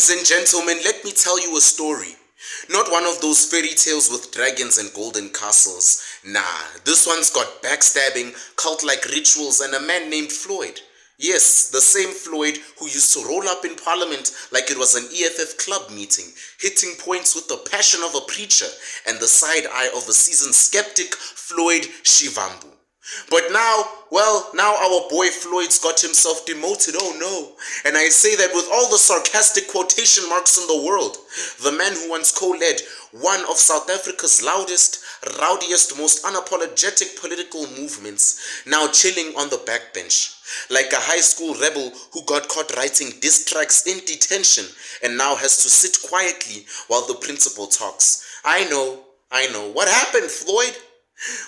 Ladies and gentlemen, let me tell you a story. Not one of those fairy tales with dragons and golden castles. Nah, this one's got backstabbing, cult-like rituals, and a man named Floyd. Yes, the same Floyd who used to roll up in parliament like it was an EFF club meeting, hitting points with the passion of a preacher and the side eye of a seasoned skeptic, Floyd Shivambu. But now our boy Floyd's got himself demoted, oh no. And I say that with all the sarcastic quotation marks in the world. The man who once co-led one of South Africa's loudest, rowdiest, most unapologetic political movements, now chilling on the backbench. Like a high school rebel who got caught writing diss tracks in detention and now has to sit quietly while the principal talks. I know. What happened, Floyd?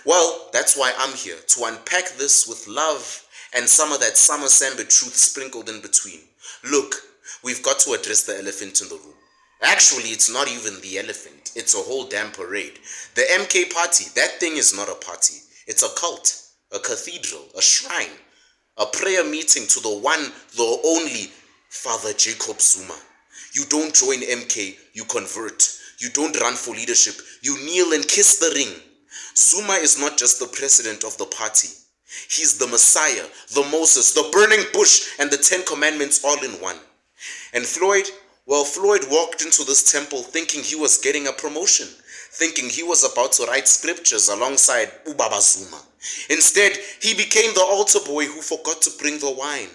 Well, that's why I'm here, to unpack this with love and some of that summer Sambit truth sprinkled in between. Look, we've got to address the elephant in the room. Actually, it's not even the elephant. It's a whole damn parade. The MK party, that thing is not a party. It's a cult, a cathedral, a shrine, a prayer meeting to the one, the only Father Jacob Zuma. You don't join MK, you convert. You don't run for leadership, you kneel and kiss the ring. Zuma is not just the president of the party. He's the Messiah, the Moses, the burning bush, and the 10 Commandments all in one. And Floyd walked into this temple thinking he was getting a promotion, thinking he was about to write scriptures alongside Ubaba Zuma. Instead, he became the altar boy who forgot to bring the wine.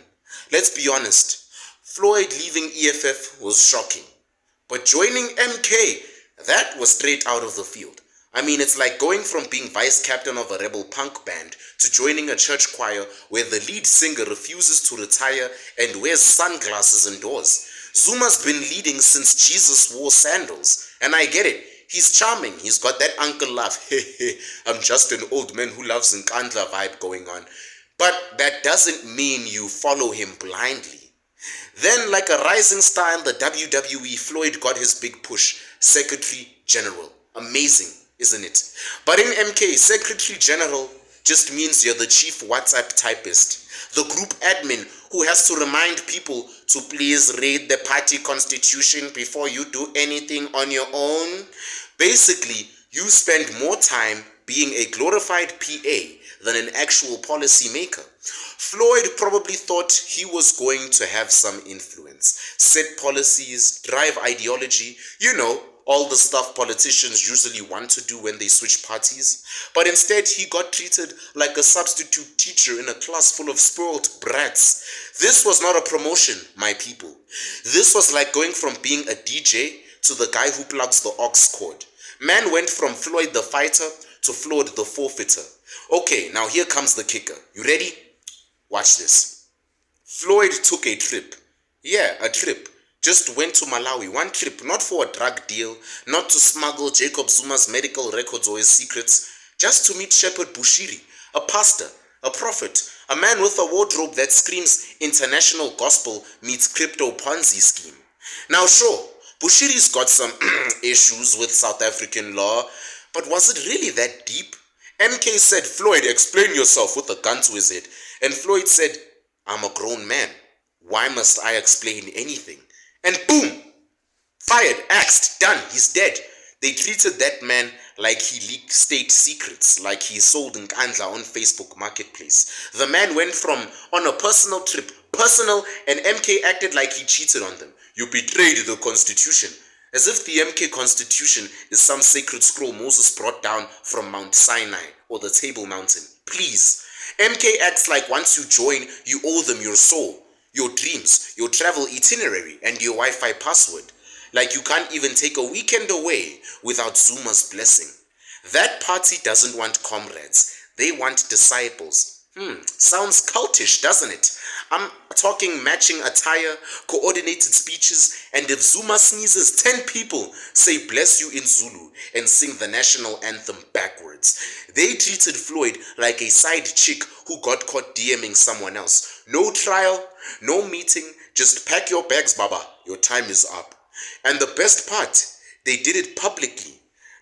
Let's be honest, Floyd leaving EFF was shocking. But joining MK, that was straight out of the field. I mean, it's like going from being vice captain of a rebel punk band to joining a church choir where the lead singer refuses to retire and wears sunglasses indoors. Zuma's been leading since Jesus wore sandals. And I get it. He's charming. He's got that uncle laugh. I'm just an old man who loves Nkandla vibe going on. But that doesn't mean you follow him blindly. Then, like a rising star in the WWE, Floyd got his big push. Secretary General. Amazing, isn't it? But in MK, Secretary General just means you're the chief WhatsApp typist, the group admin who has to remind people to please read the party constitution before you do anything on your own. Basically, you spend more time being a glorified PA than an actual policy maker. Floyd probably thought he was going to have some influence, set policies, drive ideology, all the stuff politicians usually want to do when they switch parties. But instead, he got treated like a substitute teacher in a class full of spoiled brats. This was not a promotion, my people. This was like going from being a DJ to the guy who plugs the aux cord. Man went from Floyd the fighter to Floyd the forfeiter. Okay, now here comes the kicker. You ready? Watch this. Floyd took a trip. Yeah, a trip. Just went to Malawi, one trip, not for a drug deal, not to smuggle Jacob Zuma's medical records or his secrets, just to meet Shepherd Bushiri, a pastor, a prophet, a man with a wardrobe that screams international gospel meets crypto Ponzi scheme. Now sure, Bushiri's got some issues with South African law, but was it really that deep? MK said, Floyd, explain yourself with a gun to his head. And Floyd said, I'm a grown man. Why must I explain anything? And boom! Fired, axed, done, he's dead. They treated that man like he leaked state secrets, like he sold Nkandla on Facebook Marketplace. The man went from on a personal trip, and MK acted like he cheated on them. You betrayed the Constitution. As if the MK Constitution is some sacred scroll Moses brought down from Mount Sinai or the Table Mountain. Please. MK acts like once you join, you owe them your soul, your dreams, your travel itinerary, and your Wi-Fi password. Like you can't even take a weekend away without Zuma's blessing. That party doesn't want comrades. They want disciples. Sounds cultish, doesn't it? I'm talking matching attire, coordinated speeches, and if Zuma sneezes, 10 people say bless you in Zulu and sing the national anthem backwards. They treated Floyd like a side chick who got caught DMing someone else. No trial, no meeting, just pack your bags, Baba. Your time is up. And the best part, they did it publicly,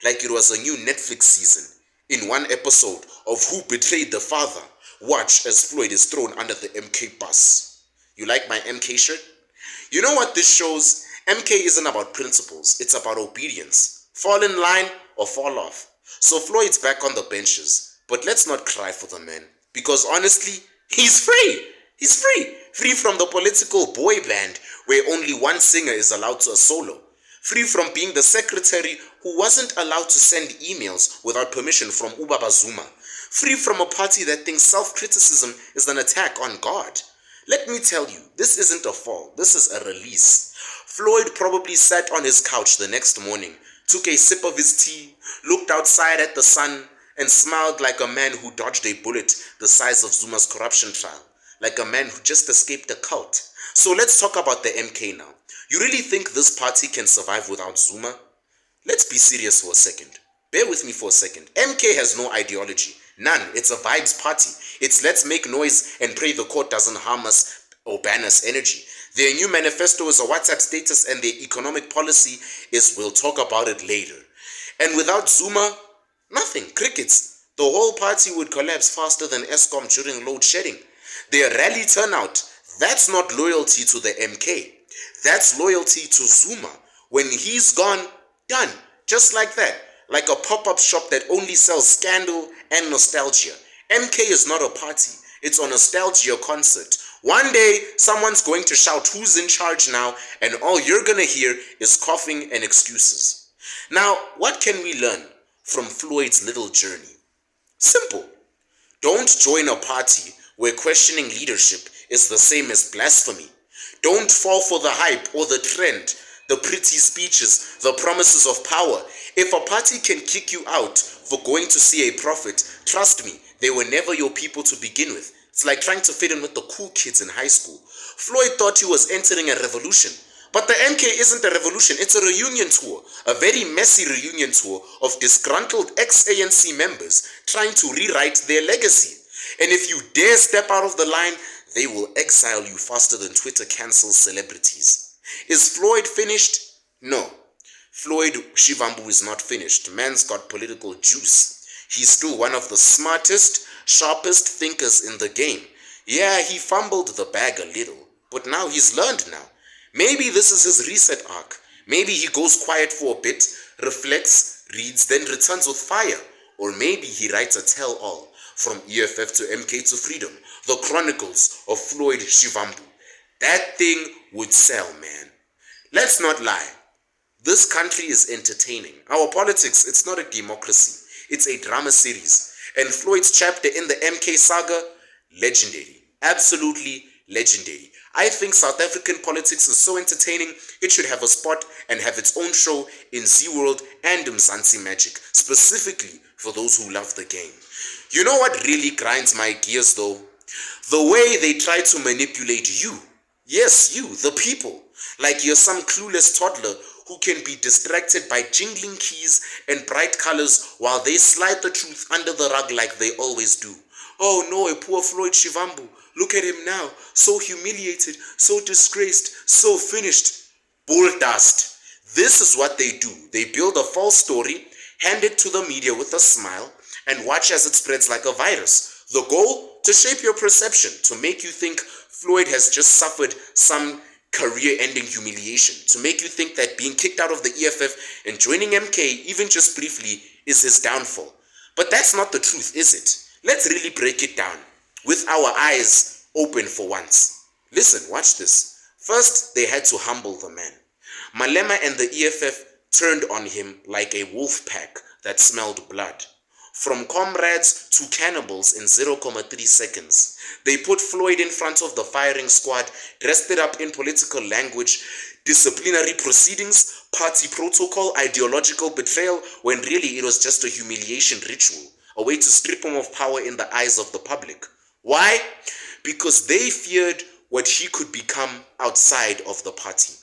like it was a new Netflix season. In one episode of Who Betrayed the Father, watch as Floyd is thrown under the MK bus. You like my MK shirt? You know what this shows? MK isn't about principles, it's about obedience. Fall in line or fall off. So Floyd's back on the benches, but let's not cry for the man, because honestly, he's free. He's free. Free from the political boy band where only one singer is allowed to a solo. Free from being the secretary who wasn't allowed to send emails without permission from Ubaba Zuma. Free from a party that thinks self-criticism is an attack on God. Let me tell you, this isn't a fall, this is a release. Floyd probably sat on his couch the next morning, took a sip of his tea, looked outside at the sun, and smiled like a man who dodged a bullet the size of Zuma's corruption trial, like a man who just escaped a cult. So let's talk about the MK now. You really think this party can survive without Zuma? Let's be serious for a second. Bear with me for a second. MK has no ideology. None. It's a vibes party. It's let's make noise and pray the court doesn't harm us or ban us energy. Their new manifesto is a WhatsApp status, and their economic policy is we'll talk about it later. And without Zuma, nothing. Crickets. The whole party would collapse faster than ESCOM during load shedding. Their rally turnout, that's not loyalty to the MK. That's loyalty to Zuma. When he's gone, done. Just like that. Like a pop-up shop that only sells scandal and nostalgia. MK is not a party. It's a nostalgia concert. One day, someone's going to shout who's in charge now, and all you're gonna hear is coughing and excuses. Now, what can we learn from Floyd's little journey? Simple. Don't join a party where questioning leadership is the same as blasphemy. Don't fall for the hype or the trend, the pretty speeches, the promises of power. If a party can kick you out for going to see a prophet, trust me, they were never your people to begin with. It's like trying to fit in with the cool kids in high school. Floyd thought he was entering a revolution. But the MK isn't a revolution, it's a reunion tour. A very messy reunion tour of disgruntled ex-ANC members trying to rewrite their legacy. And if you dare step out of the line, they will exile you faster than Twitter cancels celebrities. Is Floyd finished? No. Floyd Shivambu is not finished. Man's got political juice. He's still one of the smartest, sharpest thinkers in the game. Yeah, he fumbled the bag a little, but now he's learned now. Maybe this is his reset arc. Maybe he goes quiet for a bit, reflects, reads, then returns with fire. Or maybe he writes a tell-all from EFF to MK to freedom. The Chronicles of Floyd Shivambu. That thing would sell, man. Let's not lie. This country is entertaining. Our politics, it's not a democracy. It's a drama series. And Floyd's chapter in the MK saga, legendary. Absolutely legendary. I think South African politics is so entertaining, it should have a spot and have its own show in Z-World and Mzansi Magic, specifically for those who love the game. You know what really grinds my gears though? The way they try to manipulate you. Yes, you, the people. Like you're some clueless toddler who can be distracted by jingling keys and bright colors while they slide the truth under the rug like they always do. Oh no, a poor Floyd Shivambu. Look at him now. So humiliated, so disgraced, so finished. Bull dust. This is what they do. They build a false story, hand it to the media with a smile, and watch as it spreads like a virus. The goal? To shape your perception, to make you think Floyd has just suffered some career-ending humiliation, to make you think that being kicked out of the EFF and joining MK, even just briefly, is his downfall. But that's not the truth, is it? Let's really break it down, with our eyes open for once. Listen, watch this. First, they had to humble the man. Malema and the EFF turned on him like a wolf pack that smelled blood. From comrades to cannibals in 0.3 seconds. They put Floyd in front of the firing squad, dressed it up in political language, disciplinary proceedings, party protocol, ideological betrayal, when really it was just a humiliation ritual, a way to strip him of power in the eyes of the public. Why? Because they feared what he could become outside of the party.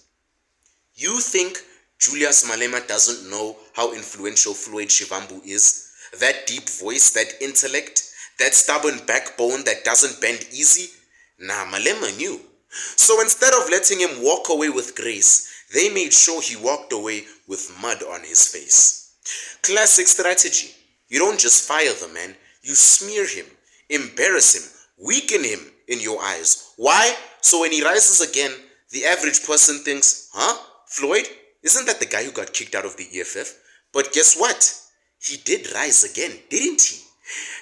You think Julius Malema doesn't know how influential Floyd Shivambu is? That deep voice, that intellect, that stubborn backbone that doesn't bend easy? Nah, Malema knew. So instead of letting him walk away with grace, they made sure he walked away with mud on his face. Classic strategy. You don't just fire the man, you smear him, embarrass him, weaken him in your eyes. Why? So when he rises again, the average person thinks, huh? Floyd, isn't that the guy who got kicked out of the EFF? But guess what? He did rise again, didn't he?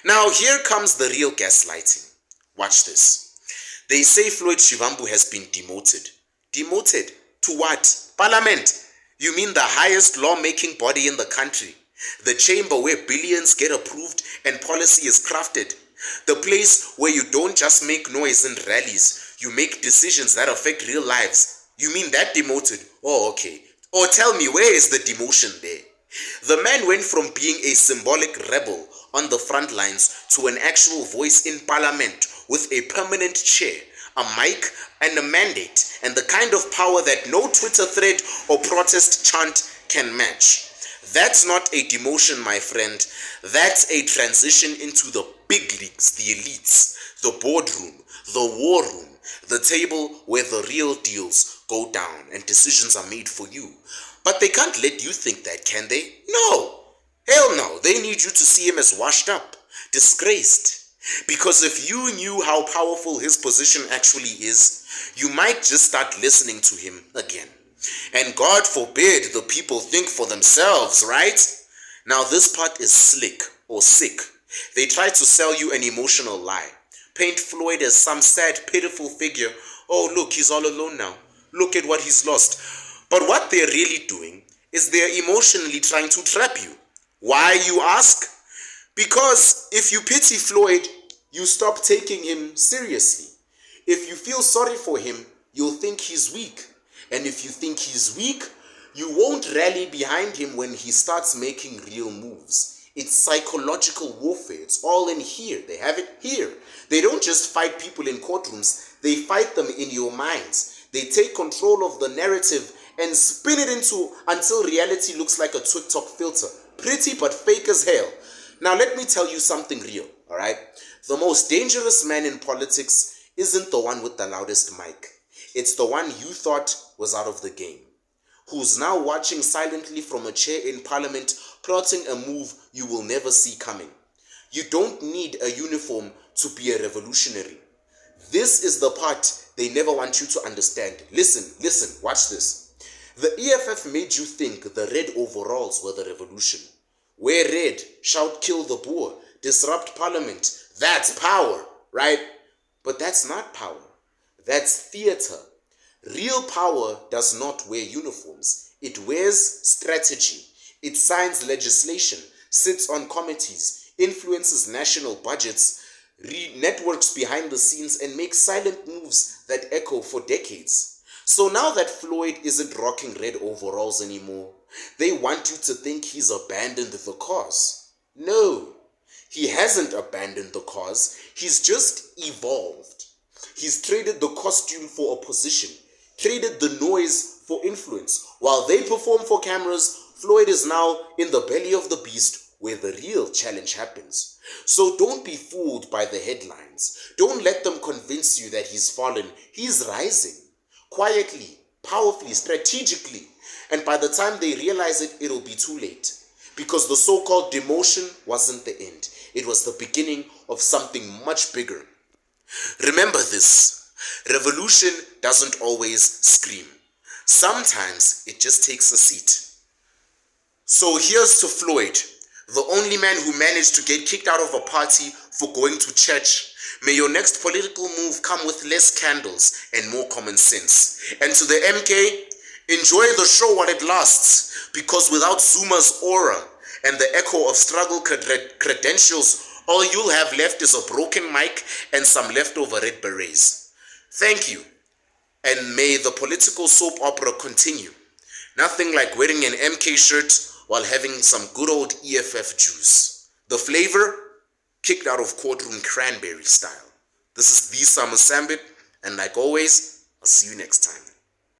Now here comes the real gaslighting. Watch this. They say Floyd Shivambu has been demoted. Demoted? To what? Parliament. You mean the highest lawmaking body in the country? The chamber where billions get approved and policy is crafted. The place where you don't just make noise in rallies, you make decisions that affect real lives. You mean that demoted? Oh, okay. Or tell me, where is the demotion there? The man went from being a symbolic rebel on the front lines to an actual voice in parliament with a permanent chair, a mic, and a mandate, and the kind of power that no Twitter thread or protest chant can match. That's not a demotion, my friend. That's a transition into the big leagues, the elites, the boardroom, the war room, the table where the real deals go down and decisions are made for you. But they can't let you think that, can they? No. Hell no. They need you to see him as washed up, disgraced. Because if you knew how powerful his position actually is, you might just start listening to him again. And God forbid the people think for themselves, right? Now this part is slick or sick. They try to sell you an emotional lie. Paint Floyd as some sad, pitiful figure. Oh, look, he's all alone now. Look at what he's lost. But what they're really doing is they're emotionally trying to trap you. Why, you ask? Because if you pity Floyd, you stop taking him seriously. If you feel sorry for him, you'll think he's weak. And if you think he's weak, you won't rally behind him when he starts making real moves. It's psychological warfare. It's all in here. They have it here. They don't just fight people in courtrooms. They fight them in your minds. They take control of the narrative and spin it until reality looks like a TikTok filter. Pretty but fake as hell. Now let me tell you something real, all right? The most dangerous man in politics isn't the one with the loudest mic. It's the one you thought was out of the game, who's now watching silently from a chair in parliament, plotting a move you will never see coming. You don't need a uniform to be a revolutionary. This is the part they never want you to understand. Listen, watch this. The EFF made you think the red overalls were the revolution. Wear red, shout kill the Boer, disrupt parliament. That's power, right? But that's not power. That's theater. Real power does not wear uniforms. It wears strategy. It signs legislation, sits on committees, influences national budgets, networks behind the scenes, and makes silent moves that echo for decades. So now that Floyd isn't rocking red overalls anymore, they want you to think he's abandoned the cause. No, he hasn't abandoned the cause. He's just evolved. He's traded the costume for a position, traded the noise for influence. While they perform for cameras, Floyd is now in the belly of the beast where the real challenge happens. So don't be fooled by the headlines. Don't let them convince you that he's fallen. He's rising. Quietly, powerfully, strategically. And by the time they realize it, it'll be too late. Because the so-called demotion wasn't the end. It was the beginning of something much bigger. Remember this. Revolution doesn't always scream. Sometimes it just takes a seat. So here's to Floyd, the only man who managed to get kicked out of a party for going to church. May your next political move come with less candles and more common sense. And to the MK, enjoy the show while it lasts, because without Zuma's aura and the echo of struggle credentials, all you'll have left is a broken mic and some leftover red berets. Thank you, and may the political soap opera continue. Nothing like wearing an MK shirt while having some good old EFF juice. The flavor? Kicked out of courtroom cranberry style. This is the Sambit, and like always, I'll see you next time.